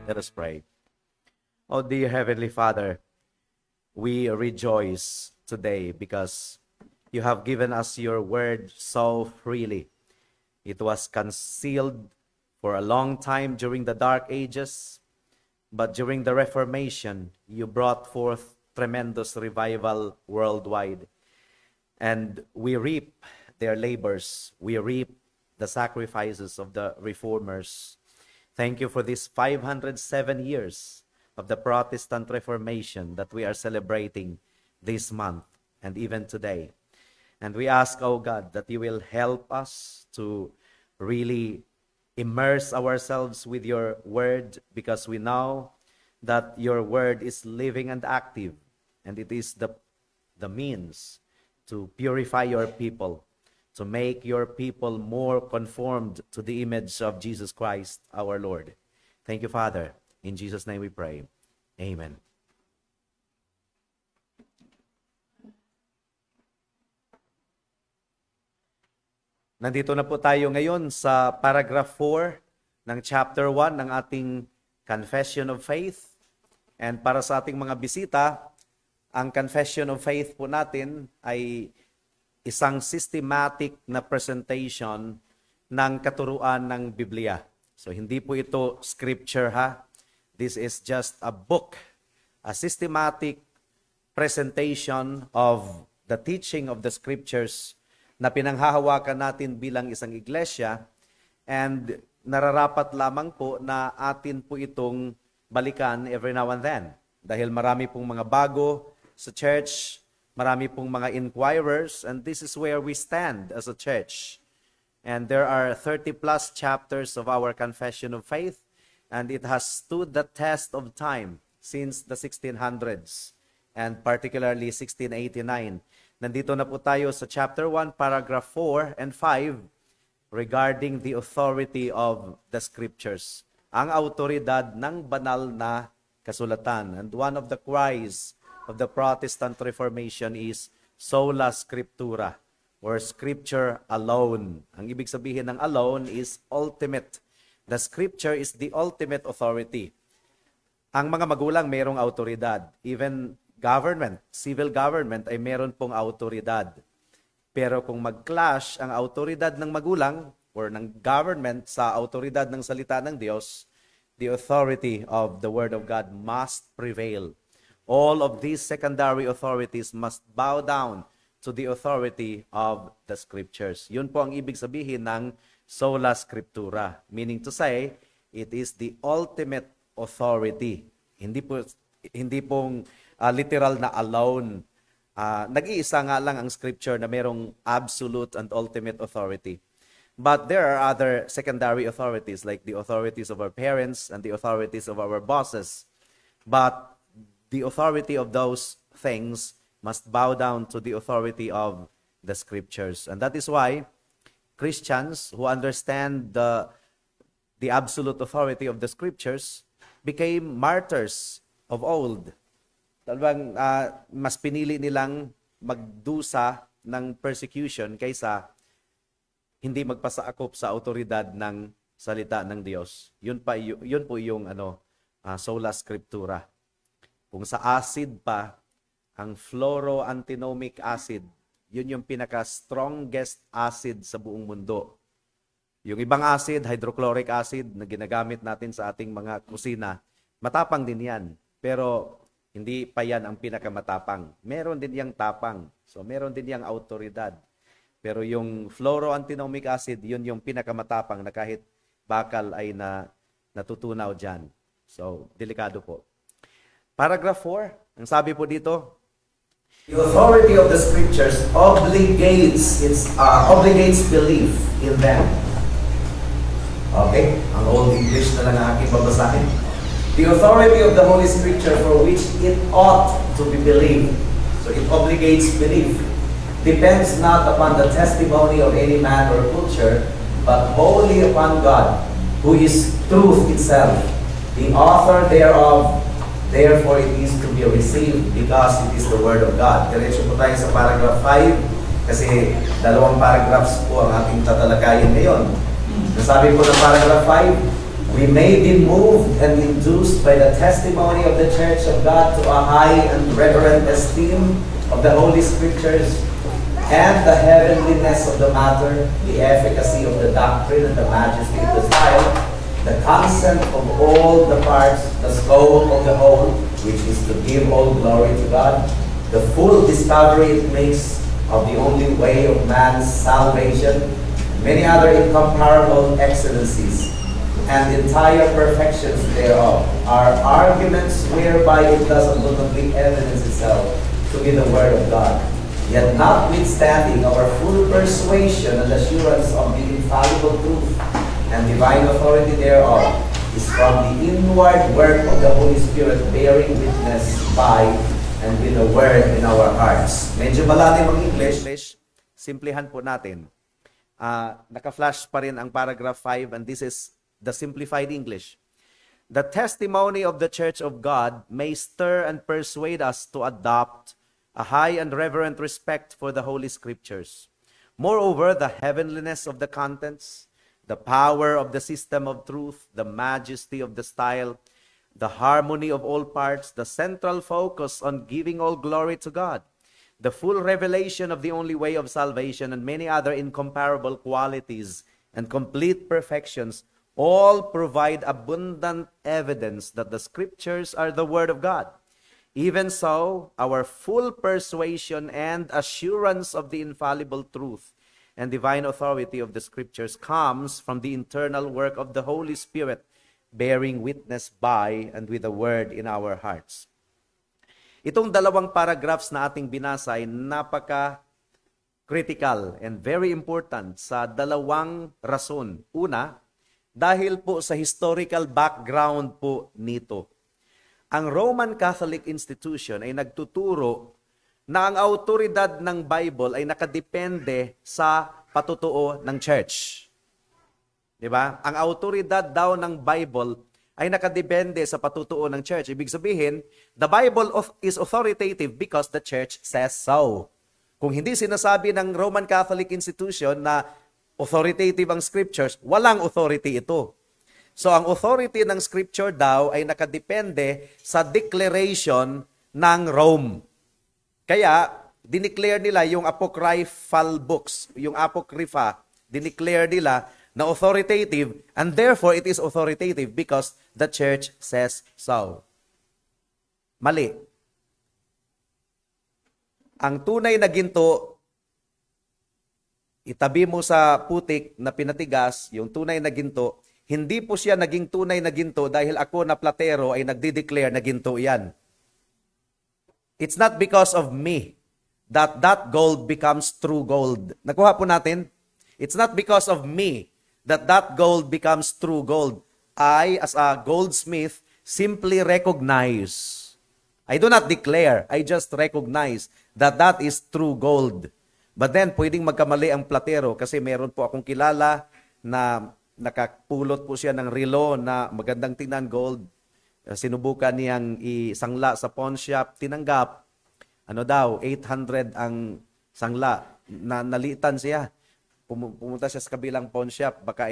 Let us pray. Oh, dear Heavenly Father, we rejoice today because you have given us your word so freely. It was concealed for a long time during the Dark Ages, but during the Reformation, you brought forth tremendous revival worldwide. And we reap their labors. We reap the sacrifices of the reformers. Thank you for these 507 years of the Protestant Reformation that we are celebrating this month and even today. And we ask, oh God, that you will help us to really immerse ourselves with your word, because we know that your word is living and active, and it is the means to purify your people, to make your people more conformed to the image of Jesus Christ, our Lord. Thank you, Father. In Jesus' name we pray. Amen. Nandito na po tayo ngayon sa paragraph 4 ng chapter 1 ng ating Confession of Faith. And para sa ating mga bisita, ang Confession of Faith po natin ay isang systematic na presentation ng katuruan ng Biblia. So hindi po ito scripture ha. This is just a book, a systematic presentation of the teaching of the scriptures na pinanghahawakan natin bilang isang iglesia, and nararapat lamang po na atin po itong balikan every now and then. Dahil marami pong mga bago sa church, marami pong mga inquirers, and this is where we stand as a church. And there are 30 plus chapters of our Confession of Faith, and it has stood the test of time since the 1600s, and particularly 1689. Nandito na po tayo sa chapter 1, paragraph 4 and 5 regarding the authority of the scriptures. Ang autoridad ng banal na kasulatan. And one of the cries of the Protestant Reformation is sola scriptura, or scripture alone. Ang ibig sabihin ng alone is ultimate. The scripture is the ultimate authority. Ang mga magulang mayroong autoridad. Even government, civil government ay meron pong autoridad. Pero kung mag-clash ang autoridad ng magulang or ng government sa autoridad ng salita ng Diyos, the authority of the Word of God must prevail. All of these secondary authorities must bow down to the authority of the Scriptures. Yun po ang ibig sabihin ng sola scriptura. Meaning to say, it is the ultimate authority. Hindi pong literal na alone. Nag-iisa nga lang ang scripture na merong absolute and ultimate authority. But there are other secondary authorities, like the authorities of our parents and the authorities of our bosses. But the authority of those things must bow down to the authority of the scriptures. And that is why Christians who understand the absolute authority of the scriptures became martyrs of old. Talagang mas pinili nilang magdusa ng persecution kaysa hindi magpasaakop sa autoridad ng salita ng Diyos. Yun po yung sola scriptura. Kung sa acid pa, ang fluoroantinomic acid, yun yung pinaka-strongest acid sa buong mundo. Yung ibang acid, hydrochloric acid, na ginagamit natin sa ating mga kusina, matapang din yan. Pero hindi pa yan ang pinakamatapang. Meron din yang tapang. So, meron din yang autoridad. Pero yung fluoroantinomic acid, yun yung pinakamatapang na kahit bakal ay natutunaw dyan. So, delikado po. Paragraph 4, ang sabi po dito, the authority of the scriptures obligates belief in them. Okay? Ang Old English na lang ang aking babasahin. The authority of the Holy Scripture for which it ought to be believed, so it obligates belief, depends not upon the testimony of any man or culture, but wholly upon God, who is truth itself, the author thereof. Therefore, it is to be received because it is the Word of God. Diretso po tayo sa paragraph 5, kasi dalawang paragraphs po ang ating tatalakayin ngayon. Nasabi po ng paragraph 5, We may be moved and induced by the testimony of the Church of God to a high and reverent esteem of the Holy Scriptures and the heavenliness of the matter, the efficacy of the doctrine and the majesty of the style, the consent of all the parts, the scope of the whole, which is to give all glory to God, the full discovery it makes of the only way of man's salvation, many other incomparable excellencies, and entire perfections thereof, are arguments whereby it does abundantly evidence itself to be the Word of God. Yet notwithstanding our full persuasion and assurance of the infallible truth and divine authority thereof is from the inward work of the Holy Spirit bearing witness by and with the Word in our hearts. Medyo malalim ang English. Simplihan po natin. Naka-flash pa rin ang paragraph 5 and this is the simplified English. The testimony of the Church of God may stir and persuade us to adopt a high and reverent respect for the Holy Scriptures. Moreover, the heavenliness of the contents, the power of the system of truth, the majesty of the style, the harmony of all parts, the central focus on giving all glory to God, the full revelation of the only way of salvation, and many other incomparable qualities and complete perfections all provide abundant evidence that the Scriptures are the Word of God. Even so, our full persuasion and assurance of the infallible truth and divine authority of the Scriptures comes from the internal work of the Holy Spirit, bearing witness by and with the Word in our hearts. Itong dalawang paragraphs na ating binasa ay napaka-critical and very important sa dalawang rason. Una, dahil po sa historical background po nito. Ang Roman Catholic Institution ay nagtuturo na ang autoridad ng Bible ay nakadepende sa patutuo ng church. Diba? Ang autoridad daw ng Bible ay nakadepende sa patutuo ng church. Ibig sabihin, the Bible is authoritative because the church says so. Kung hindi sinasabi ng Roman Catholic Institution na authoritative ang scriptures, walang authority ito. So ang authority ng scripture daw ay nakadepende sa declaration ng Rome. Kaya, dineclare nila yung apocryphal books, yung apocrypha, dineclare nila na authoritative, and therefore it is authoritative because the church says so. Mali. Ang tunay na ginto, itabi mo sa putik na pinatigas, yung tunay na ginto, hindi po siya naging tunay na ginto dahil ako na platero ay nagdi-declare na ginto yan. It's not because of me that that gold becomes true gold. Nakuha po natin? It's not because of me that that gold becomes true gold. I, as a goldsmith, simply recognize. I do not declare. I just recognize that that is true gold. But then, pwedeng magkamali ang platero kasi meron po akong kilala na nakapulot po siya ng relo na magandang tingnan gold. Sinubukan niyang isangla sa pawn shop, tinanggap. Ano daw, 800 ang sangla. Nalitan siya. Pumunta siya sa kabilang pawn shop, baka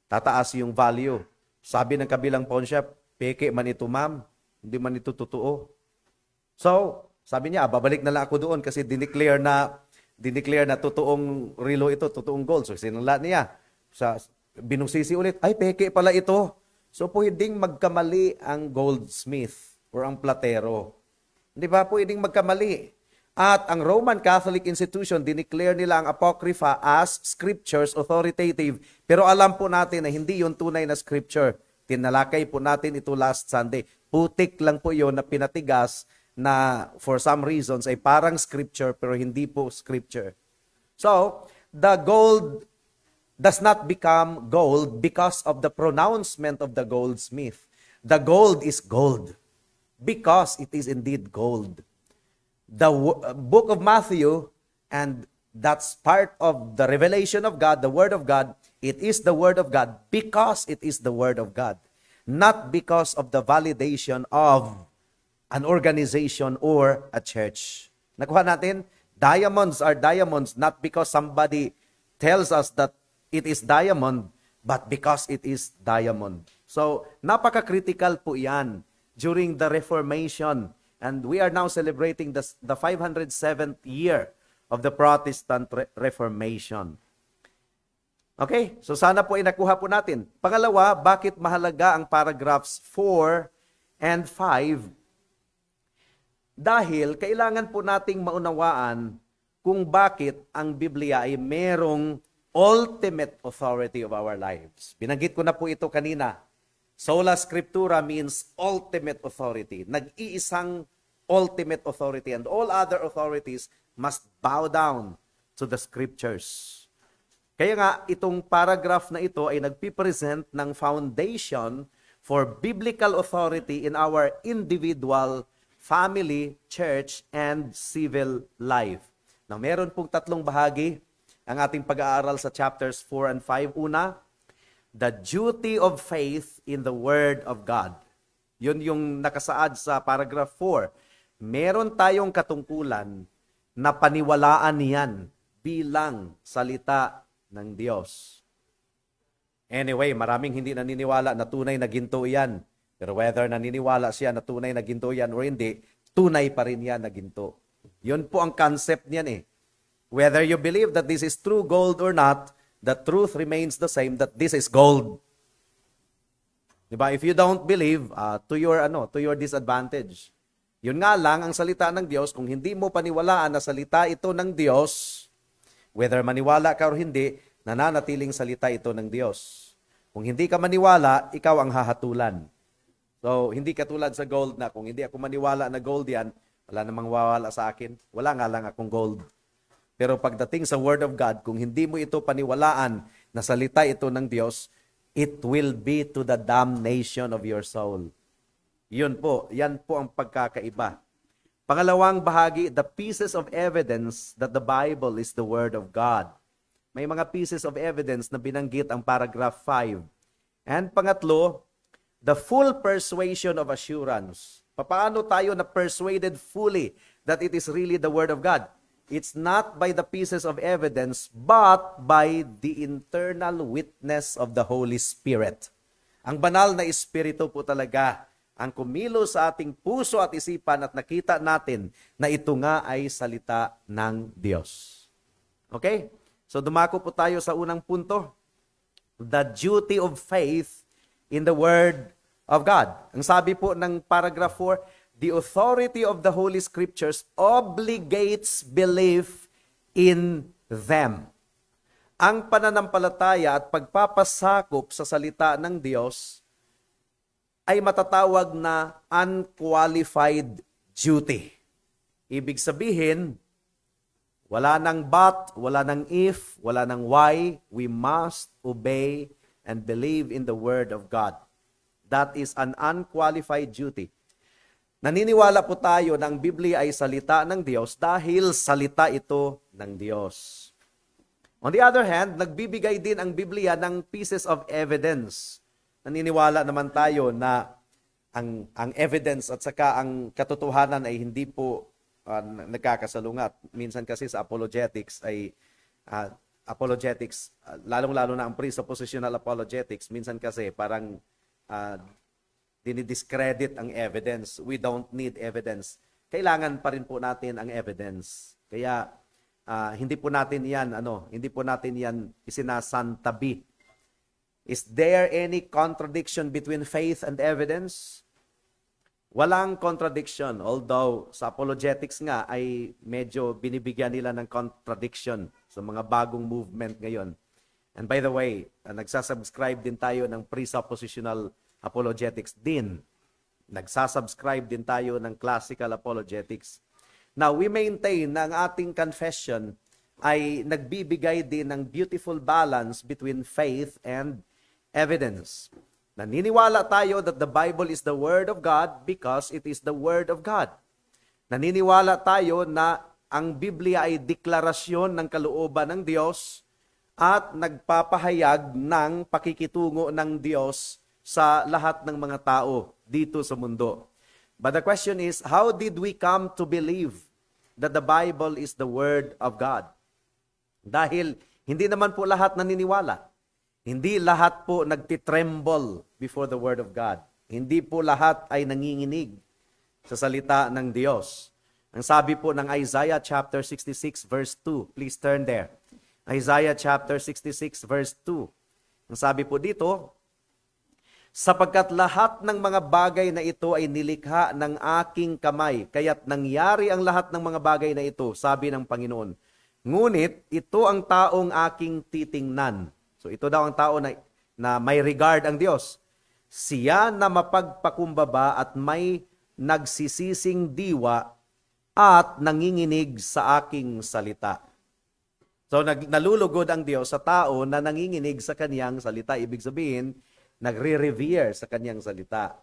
tataas yung value. Sabi ng kabilang pawn shop, peke man ito ma'am, hindi man ito totoo. So, sabi niya, babalik na lang ako doon kasi dineclare na totoong relo ito, totoong gold. So, sinangla niya. Binusisi ulit, ay, peke pala ito. So, pwedeng magkamali ang goldsmith or ang platero. Di ba? Pwedeng magkamali. At ang Roman Catholic Institution, dineclare nila ang Apocrypha as scriptures authoritative. Pero alam po natin na hindi yun tunay na scripture. Tinalakay po natin ito last Sunday. Putik lang po yun na pinatigas na for some reasons ay parang scripture pero hindi po scripture. So, the gold does not become gold because of the pronouncement of the goldsmith. The gold is gold because it is indeed gold. The book of Matthew, and that's part of the revelation of God, the Word of God, it is the Word of God because it is the Word of God, not because of the validation of an organization or a church. Nakuha natin? Diamonds are diamonds not because somebody tells us that it is diamond, but because it is diamond. So, napaka-critical po yan during the Reformation. And we are now celebrating the 507th year of the Protestant Reformation. Okay, so sana po ay nakuha po natin. Pangalawa, bakit mahalaga ang paragraphs 4 and 5? Dahil kailangan po nating maunawaan kung bakit ang Biblia ay merong ultimate authority of our lives. Binanggit ko na po ito kanina. Sola Scriptura means ultimate authority. Nag-iisang ultimate authority, and all other authorities must bow down to the Scriptures. Kaya nga, itong paragraph na ito ay nagpipresent ng foundation for biblical authority in our individual, family, church, and civil life. Now, meron pong tatlong bahagi ang ating pag-aaral sa chapters 4 and 5. Una, the duty of faith in the Word of God. Yun yung nakasaad sa paragraph 4. Meron tayong katungkulan na paniwalaan niyan bilang salita ng Diyos. Anyway, maraming hindi naniniwala na tunay na ginto yan. Pero whether naniniwala siya na tunay na ginto yan o hindi, tunay pa rin yan na ginto. Yun po ang concept niyan eh. Whether you believe that this is true gold or not, the truth remains the same, that this is gold. Diba? If you don't believe, to your disadvantage. Yun nga lang, ang salita ng Diyos, kung hindi mo paniwalaan na salita ito ng Diyos, whether maniwala ka o hindi, nananatiling salita ito ng Diyos. Kung hindi ka maniwala, ikaw ang hahatulan. So, hindi katulad sa gold na kung hindi ako maniwala na gold yan, wala namang wawala sa akin. Wala nga lang akong gold. Pero pagdating sa Word of God, kung hindi mo ito paniwalaan na salita ito ng Diyos, it will be to the damnation of your soul. Yan po ang pagkakaiba. Pangalawang bahagi, the pieces of evidence that the Bible is the Word of God. May mga pieces of evidence na binanggit ang paragraph 5. And pangatlo, the full persuasion of assurance. Paano tayo na persuaded fully that it is really the Word of God? It's not by the pieces of evidence, but by the internal witness of the Holy Spirit. Ang banal na Espiritu po talaga ang kumilos sa ating puso at isipan at nakita natin na ito nga ay salita ng Diyos. Okay? So dumako po tayo sa unang punto. The duty of faith in the Word of God. Ang sabi po ng paragraph 4, the authority of the Holy Scriptures obligates belief in them. Ang pananampalataya at pagpapasakop sa salita ng Diyos ay matatawag na unqualified duty. Ibig sabihin, wala nang but, wala nang if, wala nang why. We must obey and believe in the Word of God. That is an unqualified duty. Naniniwala po tayo na ang Biblia ay salita ng Diyos dahil salita ito ng Diyos. On the other hand, nagbibigay din ang Biblia ng pieces of evidence. Naniniwala naman tayo na ang evidence at saka ang katotohanan ay hindi po nagkakasalungat. Minsan kasi sa apologetics ay lalong-lalo na ang presuppositional apologetics, minsan kasi parang dinidiscredit ang evidence. We don't need evidence. Kailangan pa rin po natin ang evidence. Kaya hindi po natin yan isinasantabi. Is there any contradiction between faith and evidence? Walang contradiction, although sa apologetics nga ay medyo binibigyan nila ng contradiction sa mga bagong movement ngayon. And by the way, nagsasubscribe din tayo ng presuppositional apologetics din. Nagsasubscribe din tayo ng classical apologetics. Now, we maintain na ang ating confession ay nagbibigay din ng beautiful balance between faith and evidence. Naniniwala tayo that the Bible is the Word of God because it is the Word of God. Naniniwala tayo na ang Biblia ay deklarasyon ng kalooban ng Diyos at nagpapahayag ng pakikitungo ng Diyos sa lahat ng mga tao dito sa mundo. But the question is, how did we come to believe that the Bible is the Word of God? Dahil hindi naman po lahat naniniwala. Hindi lahat po nagtitremble before the Word of God. Hindi po lahat ay nanginginig sa salita ng Diyos. Ang sabi po ng Isaiah chapter 66 verse 2. Please turn there. Isaiah chapter 66 verse 2. Ang sabi po dito, sapagkat lahat ng mga bagay na ito ay nilikha ng aking kamay, kaya't nangyari ang lahat ng mga bagay na ito, sabi ng Panginoon. Ngunit ito ang taong aking titingnan. So ito daw ang tao na may regard ang Diyos. Siya na mapagpakumbaba at may nagsisising diwa at nanginginig sa aking salita. So nalulugod ang Diyos sa tao na nanginginig sa kaniyang salita. Ibig sabihin, nagre-revere sa kanyang salita.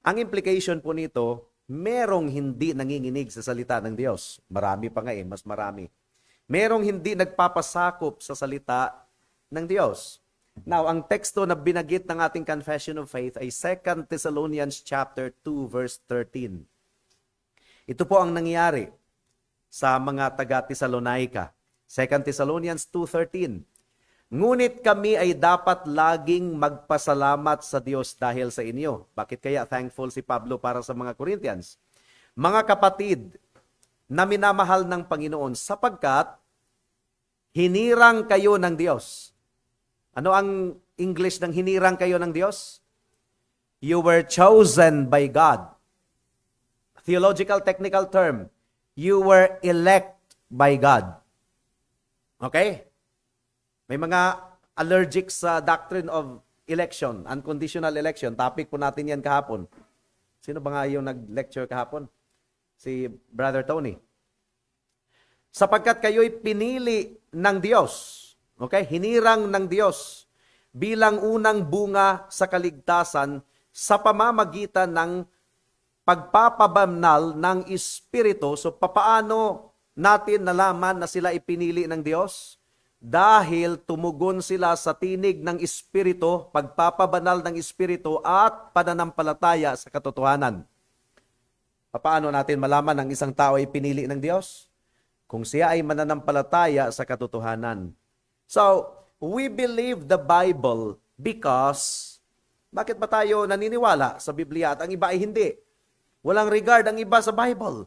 Ang implication po nito, merong hindi nanginginig sa salita ng Diyos. Marami pa nga mas marami. Merong hindi nagpapasakop sa salita ng Diyos. Now, ang teksto na binagit ng ating Confession of Faith ay 2 Thessalonians chapter 2 verse 13. Ito po ang nangyari sa mga taga-Thessalonica. 2 Thessalonians 2:13. Ngunit kami ay dapat laging magpasalamat sa Diyos dahil sa inyo. Bakit kaya thankful si Pablo para sa mga Corinthians? Mga kapatid na minamahal ng Panginoon, sapagkat hinirang kayo ng Diyos. Ano ang English ng hinirang kayo ng Diyos? You were chosen by God. Theological technical term, you were elect by God. Okay? May mga allergic sa doctrine of election, unconditional election. Topic po natin yan kahapon. Sino ba nga yung nag-lecture kahapon? Si Brother Tony. Sapagkat kayo'y pinili ng Diyos. Okay? Hinirang ng Diyos bilang unang bunga sa kaligtasan sa pamamagitan ng pagpapabanal ng Espiritu. So, papaano natin nalaman na sila ipinili ng Diyos? Dahil tumugon sila sa tinig ng Espiritu, pagpapabanal ng Espiritu at pananampalataya sa katotohanan. Paano natin malaman ang isang tao ay pinili ng Diyos? Kung siya ay mananampalataya sa katotohanan. So, we believe the Bible because, bakit ba tayo naniniwala sa Biblia at ang iba ay hindi? Walang regard ang iba sa Bible.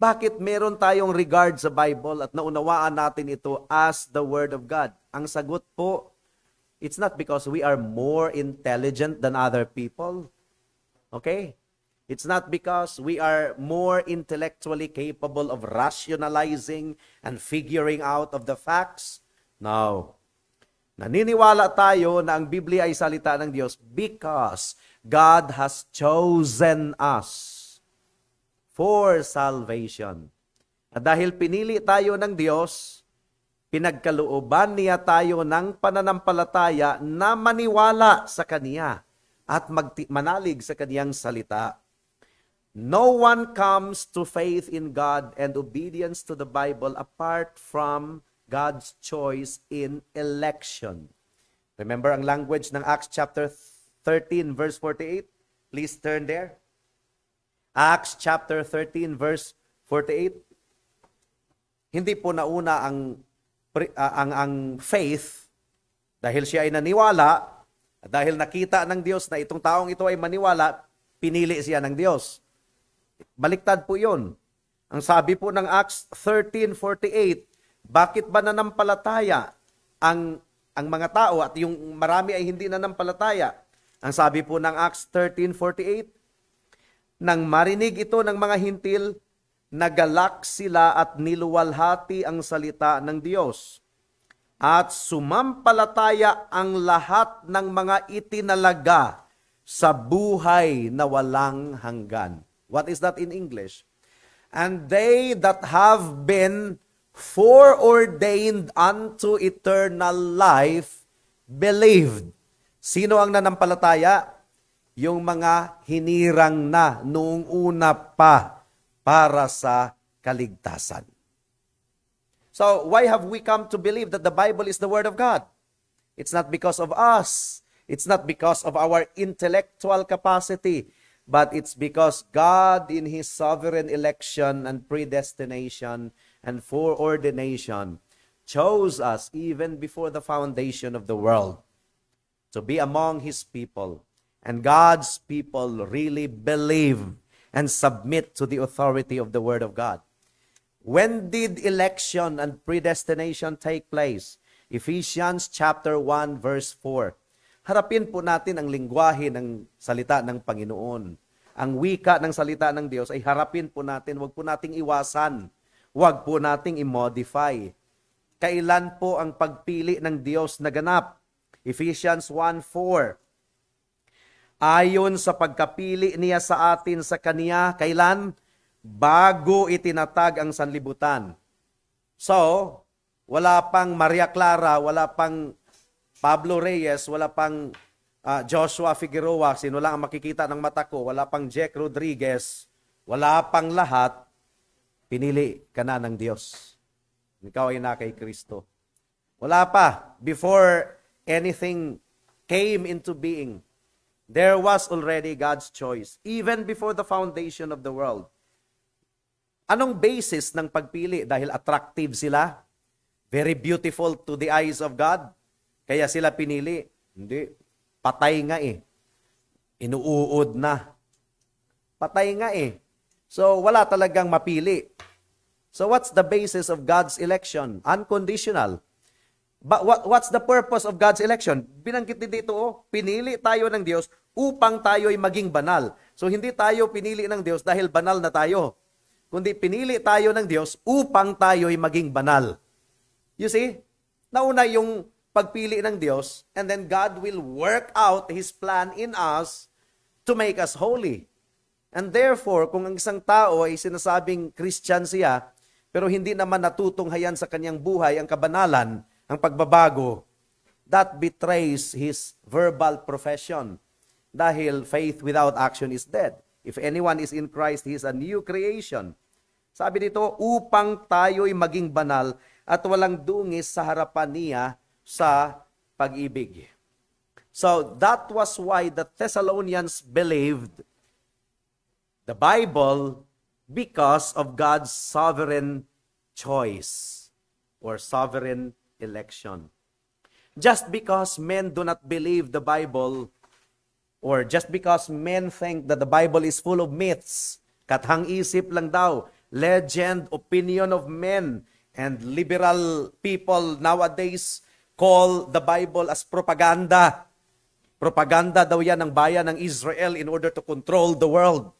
Bakit meron tayong regard sa Bible at naunawaan natin ito as the Word of God? Ang sagot po, it's not because we are more intelligent than other people. Okay? It's not because we are more intellectually capable of rationalizing and figuring out of the facts. No. Naniniwala tayo na ang Biblia ay salita ng Diyos because God has chosen us for salvation. At dahil pinili tayo ng Diyos, pinagkalooban niya tayo ng pananampalataya na maniwala sa Kaniya at manalig sa Kaniyang salita. No one comes to faith in God and obedience to the Bible apart from God's choice in election. Remember ang language ng Acts chapter 13 verse 48? Please turn there. Acts chapter 13 verse 48. Hindi po nauna ang faith dahil siya ay naniwala at dahil nakita ng Diyos na itong taong ito ay maniwala, pinili siya ng Diyos. Baliktad po 'yon. Ang sabi po ng Acts 13:48, bakit ba nanampalataya ang mga tao at yung marami ay hindi nanampalataya? Ang sabi po ng Acts 13:48, nang marinig ito ng mga hintil, nagalak sila at niluwalhati ang salita ng Diyos. At sumampalataya ang lahat ng mga itinalaga sa buhay na walang hanggan. What is that in English? And they that have been foreordained unto eternal life believed. Sino ang nanampalataya? Yung mga hinirang na noong una pa para sa kaligtasan. So, why have we come to believe that the Bible is the Word of God? It's not because of us. It's not because of our intellectual capacity, but it's because God in His sovereign election and predestination and foreordination chose us even before the foundation of the world. to be among His people. And God's people really believe and submit to the authority of the Word of God. When did election and predestination take place? Ephesians chapter 1 verse 4. Harapin po natin ang lingwahe ng salita ng Panginoon. Ang wika ng salita ng Diyos ay harapin po natin, huwag po nating iwasan. Huwag po nating i-modify. Kailan po ang pagpili ng Diyos naganap? Ephesians 1:4. Ayon sa pagkapili niya sa atin sa Kaniya, kailan? Bago itinatag ang sanlibutan. So, wala pang Maria Clara, wala pang Pablo Reyes, wala pang Joshua Figueroa, sino lang ang makikita ng mata ko, wala pang Jack Rodriguez, wala pang lahat, pinili ka na ng Diyos. Ikaw ay na kay Kristo. Wala pa. Before anything came into being, there was already God's choice. Even before the foundation of the world. Anong basis ng pagpili? Dahil attractive sila? Very beautiful to the eyes of God? Kaya sila pinili? Hindi. Patay nga eh. Inuuod na. Patay nga eh. So, wala talagang mapili. So, what's the basis of God's election? Unconditional. But what's the purpose of God's election? Binanggit din dito, pinili tayo ng Diyos upang tayo ay maging banal. So, hindi tayo pinili ng Diyos dahil banal na tayo. Kundi pinili tayo ng Diyos upang tayo ay maging banal. You see? Nauna yung pagpili ng Diyos, and then God will work out His plan in us to make us holy. And therefore, kung ang isang tao ay sinasabing Christian siya, pero hindi naman natutunghayan sa kanyang buhay ang kabanalan, ang pagbabago, that betrays his verbal profession. Dahil faith without action is dead. If anyone is in Christ, he is a new creation. Sabi dito, upang tayo'y maging banal at walang dungis sa harapan niya sa pag-ibig. So, that was why the Thessalonians believed the Bible because of God's sovereign choice or sovereign election. Just because men do not believe the Bible, or just because men think that the Bible is full of myths, kathang-isip lang daw, legend, opinion of men, and liberal people nowadays call the Bible as propaganda. Propaganda daw yan ng bayan ng Israel in order to control the world.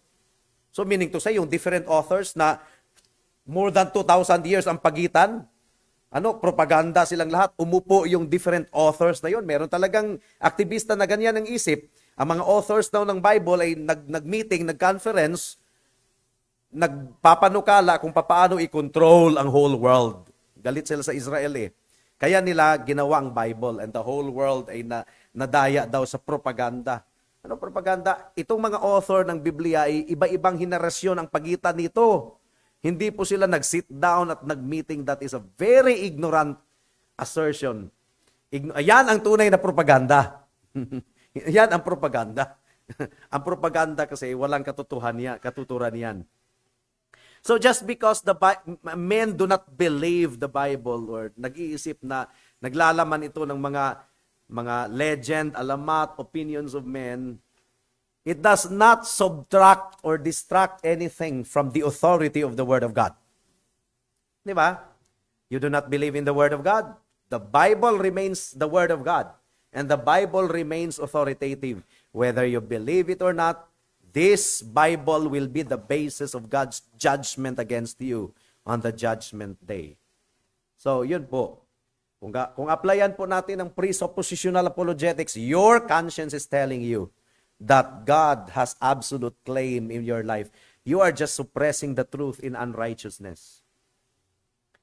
So meaning to say, yung different authors na more than 2,000 years ang pagitan, propaganda silang lahat, umupo yung different authors na yun. Meron talagang aktivista na ganyan ang isip. Ang mga authors daw ng Bible ay nag-meeting, nag-conference, nagpapanukala kung paano i-control ang whole world. Galit sila sa Israel eh. Kaya nila ginawa ang Bible and the whole world ay nadaya daw sa propaganda. Ano propaganda? Itong mga author ng Biblia ay iba-ibang henerasyon ang pagitan nito. Hindi po sila nag-sit down at nag-meeting. That is a very ignorant assertion. Yan ang tunay na propaganda. Yan ang propaganda. Ang propaganda kasi walang katuturan yan. So just because the men do not believe the Bible or nag-iisip na naglalaman ito ng mga legend, alamat, opinions of men, it does not subtract or distract anything from the authority of the Word of God. Di ba? You do not believe in the Word of God? The Bible remains the Word of God. And the Bible remains authoritative. Whether you believe it or not, this Bible will be the basis of God's judgment against you on the judgment day. So, yun po. Kung applyan po natin ang presuppositional apologetics, your conscience is telling you that God has absolute claim in your life. You are just suppressing the truth in unrighteousness.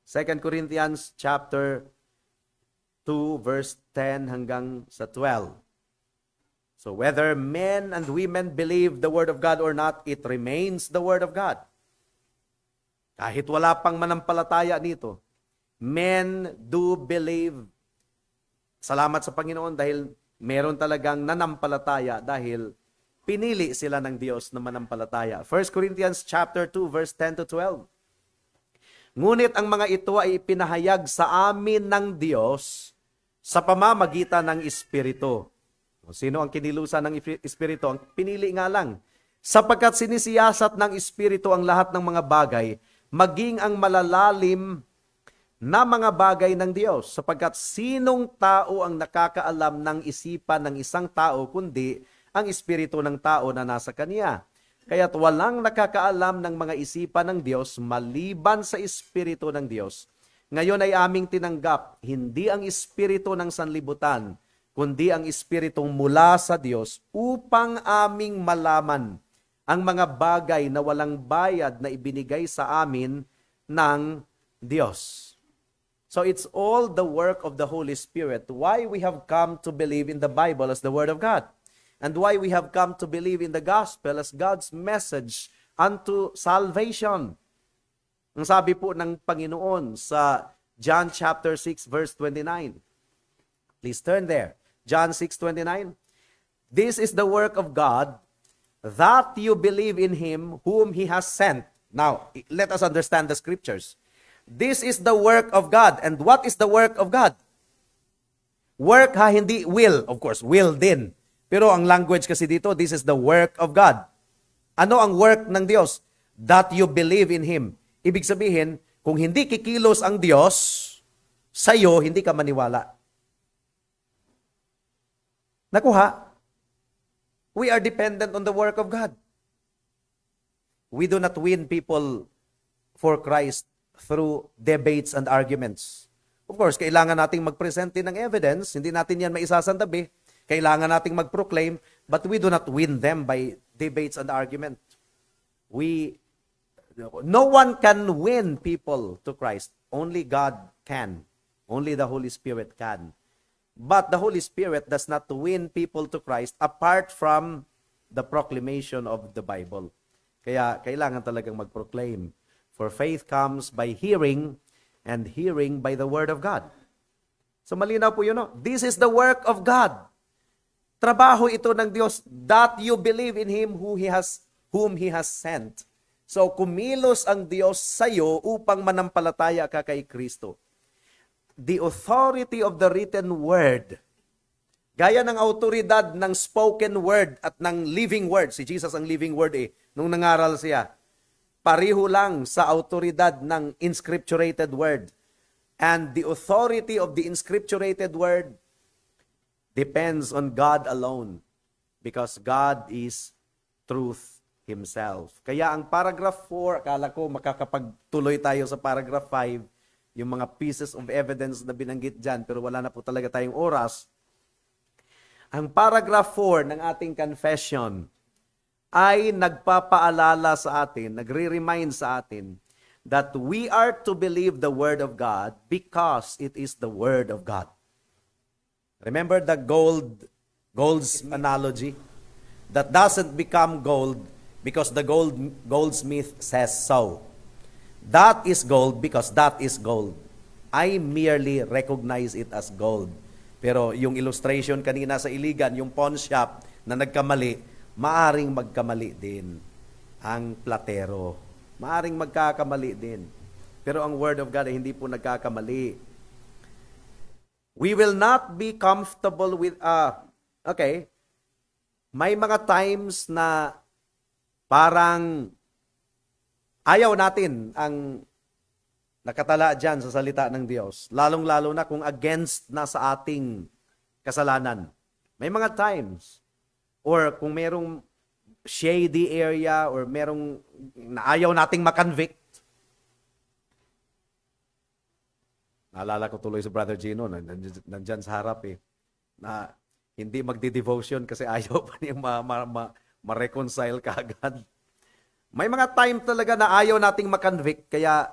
2 Corinthians chapter 2 verse 10 hanggang sa 12. So whether men and women believe the Word of God or not, it remains the Word of God. Kahit wala pang manampalataya nito, men do believe. Salamat sa Panginoon dahil meron talagang nanampalataya dahil pinili sila ng Diyos na manampalataya. 1 Corinthians chapter 2 verse 10 to 12. Ngunit ang mga ito ay ipinahayag sa amin ng Diyos sa pamamagitan ng Espiritu. Sino ang kinilusan ng Espiritu? Ang pinili nga lang. Sapagkat sinisiyasat ng Espiritu ang lahat ng mga bagay, maging ang malalalim na mga bagay ng Diyos. Sapagkat sinong tao ang nakakaalam ng isipan ng isang tao, kundi ang Espiritu ng tao na nasa kaniya. Kaya't walang nakakaalam ng mga isipan ng Diyos maliban sa Espiritu ng Diyos. Ngayon ay aming tinanggap, hindi ang Espiritu ng sanlibutan, kundi ang Espiritong mula sa Diyos upang aming malaman ang mga bagay na walang bayad na ibinigay sa amin ng Diyos. So it's all the work of the Holy Spirit. Why we have come to believe in the Bible as the Word of God. And why we have come to believe in the Gospel as God's message unto salvation. Ang sabi po ng Panginoon sa John chapter 6 verse 29. Please turn there. John 6:29. This is the work of God, that you believe in Him whom He has sent. Now, let us understand the scriptures. This is the work of God. And what is the work of God? Work ha, hindi will. Of course, will din. Pero ang language kasi dito, this is the work of God. Ano ang work ng Diyos? That you believe in Him. Ibig sabihin, kung hindi kikilos ang Diyos, sa'yo, hindi ka maniwala. Nakuha? We are dependent on the work of God. We do not win people for Christ through debates and arguments. Of course, kailangan nating mag-present din ng evidence. Hindi natin yan maisasantabi. Kailangan nating mag-proclaim, but we do not win them by debates and argument. No one can win people to Christ. Only God can. Only the Holy Spirit can. But the Holy Spirit does not win people to Christ apart from the proclamation of the Bible. Kaya kailangan talagang mag-proclaim. For faith comes by hearing, and hearing by the Word of God. So malinaw po yun, no? This is the work of God. Trabaho ito ng Diyos, that you believe in Him whom He has sent. So kumilos ang Diyos sa iyo upang manampalataya ka kay Kristo. The authority of the written word, gaya ng autoridad ng spoken word at ng living word, si Jesus ang living word nung nangaral siya, pareho lang sa autoridad ng inscripturated word. And the authority of the inscripturated word depends on God alone, because God is truth Himself. Kaya ang paragraph 4, akala ko makakapagtuloy tayo sa paragraph 5, yung mga pieces of evidence na binanggit dyan, pero wala na po talaga tayong oras. Ang paragraph 4 ng ating confession ay nagpapaalala sa atin, nagre-remind sa atin, that we are to believe the Word of God because it is the Word of God. Remember the gold's analogy? That doesn't become gold because the goldsmith says so. That is gold because that is gold. I merely recognize it as gold. Pero yung illustration kanina sa Iligan, yung pawn shop na nagkamali, maaring magkamali din ang platero. Maaring magkakamali din. Pero ang Word of God ay hindi po nagkakamali. We will not be comfortable with, may mga times na parang ayaw natin ang nakatala dyan sa salita ng Diyos. Lalong-lalo na kung against na sa ating kasalanan. May mga times, or kung merong shady area, or merong na ayaw nating makonvict. Naalala ko tuloy si Brother Gino, nandyan sa harap na hindi magdi-devotion kasi ayaw pa niyang ma-reconcile kaagad. May mga time talaga na ayaw nating makonvict, kaya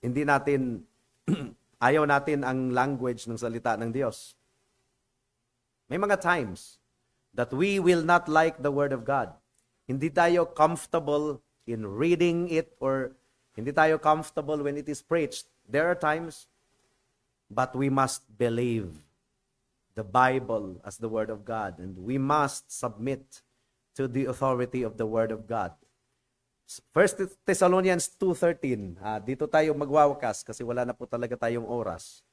hindi natin, ayaw natin ang language ng salita ng Diyos. May mga times that we will not like the Word of God. Hindi tayo comfortable in reading it, or hindi tayo comfortable when it is preached. There are times, but we must believe the Bible as the Word of God, and we must submit to the authority of the Word of God. 1 Thessalonians 2:13. Dito tayo magwawakas kasi wala na po talaga tayong oras.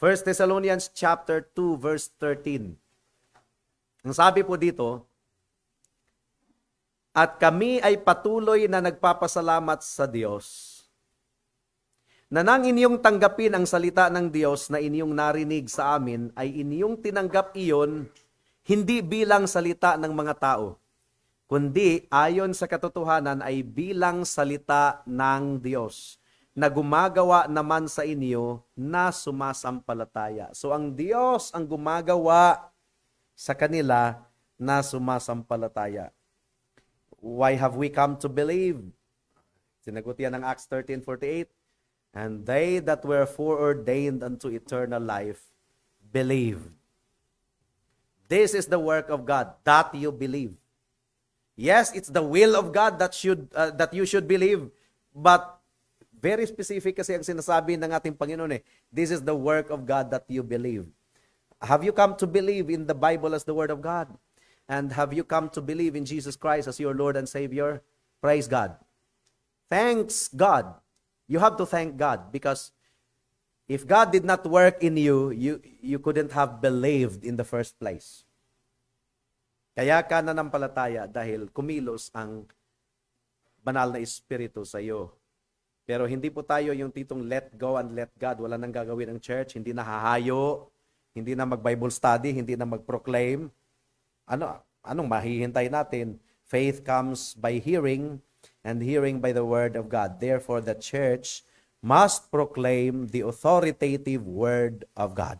1 Thessalonians chapter 2 verse 13. Ang sabi po dito, at kami ay patuloy na nagpapasalamat sa Diyos na nang inyong tanggapin ang salita ng Diyos na inyong narinig sa amin, ay inyong tinanggap iyon hindi bilang salita ng mga tao, kundi ayon sa katotohanan ay bilang salita ng Diyos na gumagawa naman sa inyo na sumasampalataya. So ang Diyos ang gumagawa sa kanila na sumasampalataya. Why have we come to believe? Sinagot yan ng Acts 13:48. And they that were foreordained unto eternal life believed. This is the work of God, that you believe. Yes, it's the will of God that you should believe, but very specific kasi ang sinasabi ng ating Panginoon this is the work of God that you believe. Have you come to believe in the Bible as the Word of God? And have you come to believe in Jesus Christ as your Lord and Savior? Praise God. Thanks God. You have to thank God because if God did not work in you, you couldn't have believed in the first place. Kaya ka nanampalataya dahil kumilos ang banal na Espiritu sa iyo. Pero hindi po tayo yung titong let go and let God. Wala nang gagawin ang church, hindi na hahayo, hindi na mag-Bible study, hindi na mag-proclaim. Anong mahihintay natin? Faith comes by hearing, and hearing by the word of God. Therefore, the church must proclaim the authoritative word of God.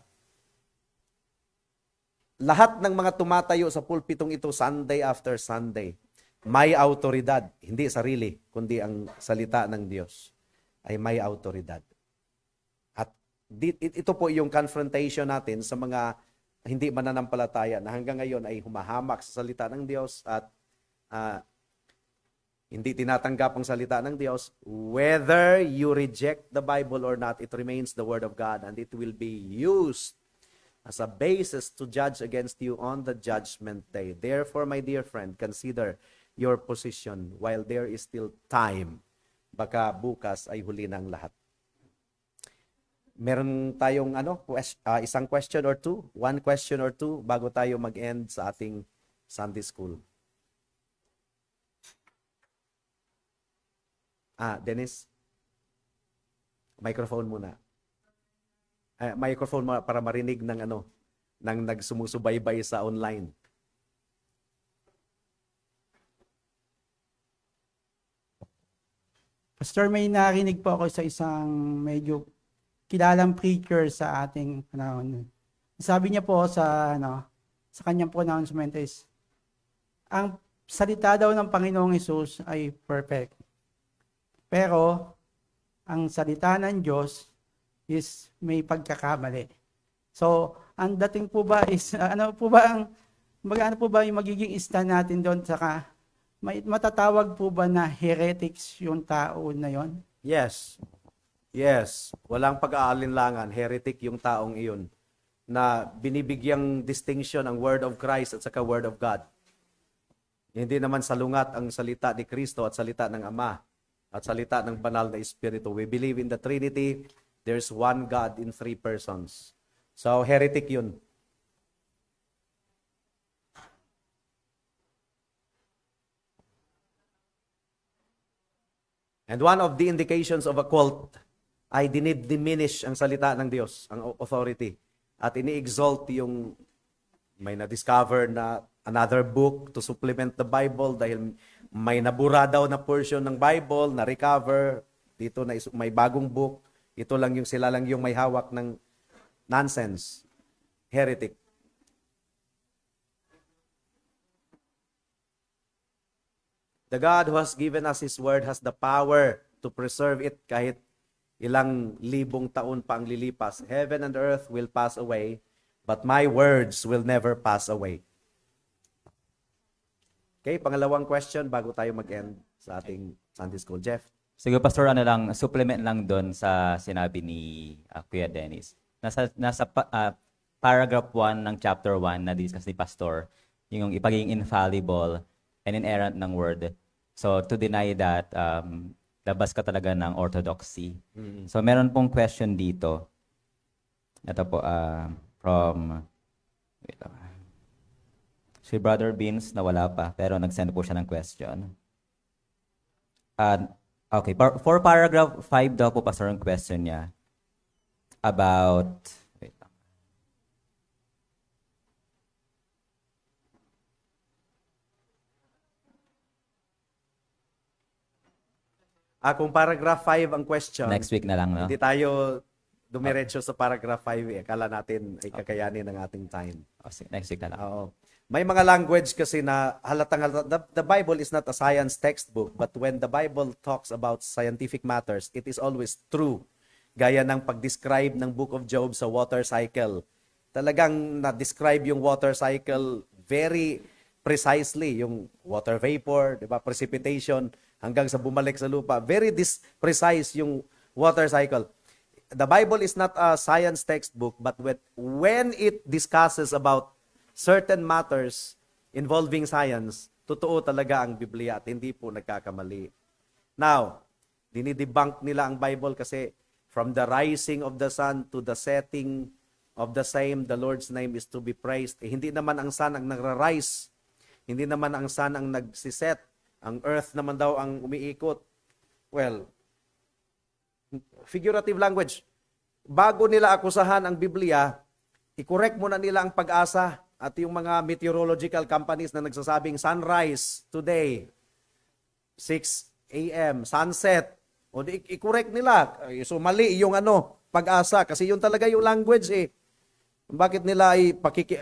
Lahat ng mga tumatayo sa pulpitong ito Sunday after Sunday, may autoridad, hindi sarili, kundi ang salita ng Diyos ay may autoridad. At ito po yung confrontation natin sa mga hindi mananampalataya na hanggang ngayon ay humahamak sa salita ng Diyos at hindi tinatanggap ang salita ng Diyos. Whether you reject the Bible or not, it remains the Word of God and it will be used as a basis to judge against you on the judgment day. Therefore, my dear friend, consider your position while there is still time. Baka bukas ay huli ng lahat. Meron tayong isang question or two, one question or two bago tayo mag-end sa ating Sunday school. Dennis, microphone muna. Microphone muna para marinig ng nagsumusubaybay sa online. Pastor, may narinig po ako sa isang medyo kilalang preacher sa ating panahon. Sabi niya po sa kanyang pronouncement is, ang salita daw ng Panginoong Hesus ay perfect. Pero, ang salita ng Diyos is may pagkakamali. So, ang dating po ba is, ano po ba yung magiging stand natin doon? Saka, matatawag po ba na heretics yung tao na yon? Yes. Yes. Walang pag-aalinlangan. Heretic yung taong iyon na binibigyang distinction ang Word of Christ at saka Word of God. Hindi naman salungat ang salita ni Kristo at salita ng Ama at salita ng banal na Espiritu. We believe in the Trinity. There's one God in three persons. So, heretic yun. And one of the indications of a cult ay diminish ang salita ng Diyos, ang authority. At ini-exalt yung may na-discover na another book to supplement the Bible dahil may nabura daw na portion ng Bible, na-recover, dito na may bagong book, ito lang yung sila lang yung may hawak ng nonsense. Heretic. The God who has given us His Word has the power to preserve it kahit ilang libong taon pa ang lilipas. Heaven and earth will pass away, but my words will never pass away. Okay, pangalawang question bago tayo mag-end sa ating Sunday School. Jeff? Sige, Pastor, supplement lang doon sa sinabi ni Kuya Dennis. Nasa paragraph 1 ng chapter 1 na discuss ni Pastor, yung ipagiging infallible and inerrant ng word. So, to deny that, labas ka talaga ng orthodoxy. Mm-hmm. So, meron pong question dito. Ito po, from... Wait lang. Si Brother Beans, nawala pa, pero nag-send po siya ng question. Okay, for paragraph 5 daw po, Pastor, ang question niya about... Wait lang. Kung paragraph 5 ang question, Next week na lang, no? hindi tayo dumiretso sa paragraph 5 eh. Akala natin ay kakayanin ng ating time. Next week na lang. Oo. May mga language kasi na the Bible is not a science textbook, but when the Bible talks about scientific matters, it is always true. Gaya ng pag-describe ng Book of Job sa water cycle. Talagang na-describe yung water cycle very precisely, yung water vapor, di ba, precipitation, hanggang sa bumalik sa lupa. Very precise yung water cycle. The Bible is not a science textbook, but when it discusses about certain matters involving science, totoo talaga ang Biblia at hindi po nagkakamali. Now, dinidebunk nila ang Bible kasi from the rising of the sun to the setting of the same, the Lord's name is to be praised. Hindi naman ang sun ang nagra-rise. Hindi naman ang sun ang nagsiset. Ang earth naman daw ang umiikot. Well, figurative language. Bago nila akusahan ang Biblia, i-correct muna nila ang Pag-asa at yung mga meteorological companies na nagsasabing sunrise today, 6 a.m., sunset. O i-correct nila. So mali yung Pag-asa kasi yun talaga yung language eh. Bakit nila ay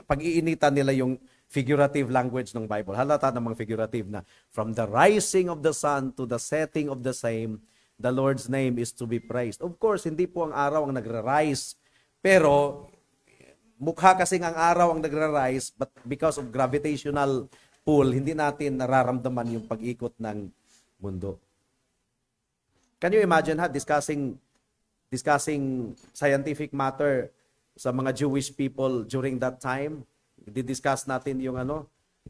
pag-iinitan nila yung figurative language ng Bible? Halata namang figurative na from the rising of the sun to the setting of the same, the Lord's name is to be praised. Of course, hindi po ang araw ang nagra-rise, pero mukha kasing ang araw ang nagra-rise, but because of gravitational pull, hindi natin nararamdaman yung pag-ikot ng mundo. Can you imagine discussing scientific matter sa mga Jewish people during that time? Di-discuss natin yung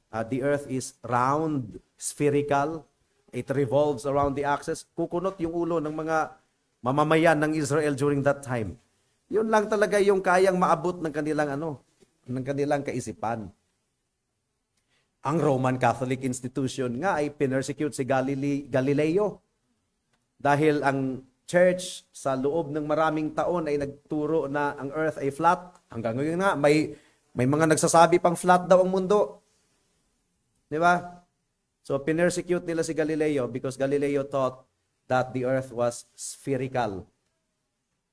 the earth is round, spherical, it revolves around the axis. Kukunot yung ulo ng mga mamamayan ng Israel during that time. Yun lang talaga yung kayang maabot ng kanilang kaisipan. Ang Roman Catholic institution nga ay pinersecute si Galileo dahil ang church sa loob ng maraming taon ay nagturo na ang earth ay flat. Hanggang ngayon nga may mga nagsasabi pang flat daw ang mundo. Di ba? So pinersecute nila si Galileo because Galileo thought that the earth was spherical.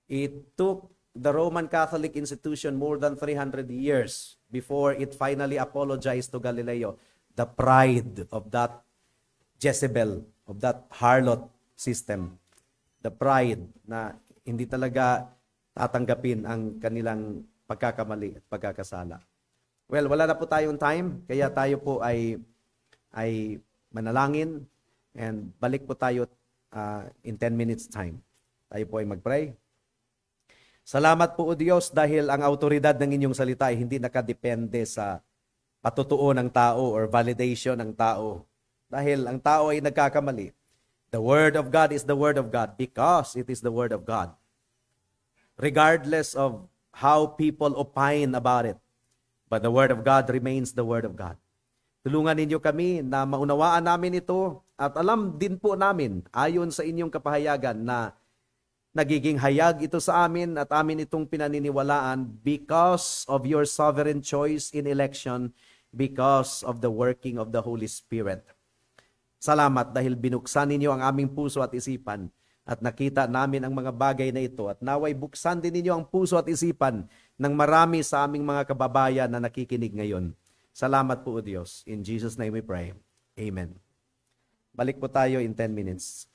It took the Roman Catholic institution more than 300 years before it finally apologized to Galileo. The pride of that Jezebel, of that harlot system. The pride na hindi talaga tatanggapin ang kanilang pagkakamali at pagkakasala. Well, wala na po tayong time, kaya tayo po ay manalangin and balik po tayo in 10 minutes time. Tayo po ay mag-pray. Salamat po o Diyos dahil ang autoridad ng inyong salita ay hindi nakadepende sa patutuo ng tao or validation ng tao. Dahil ang tao ay nagkakamali. The Word of God is the Word of God because it is the Word of God. Regardless of how people opine about it. But the Word of God remains the Word of God. Tulungan ninyo kami na maunawaan namin ito at alam din po namin ayon sa inyong kapahayagan na nagiging hayag ito sa amin at amin itong pinaniniwalaan because of your sovereign choice in election, because of the working of the Holy Spirit. Salamat dahil binuksan ninyo ang aming puso at isipan at nakita namin ang mga bagay na ito at naway buksan din ninyo ang puso at isipan ng marami sa aming mga kababayan na nakikinig ngayon. Salamat po o Diyos. In Jesus' name we pray. Amen. Balik po tayo in 10 minutes.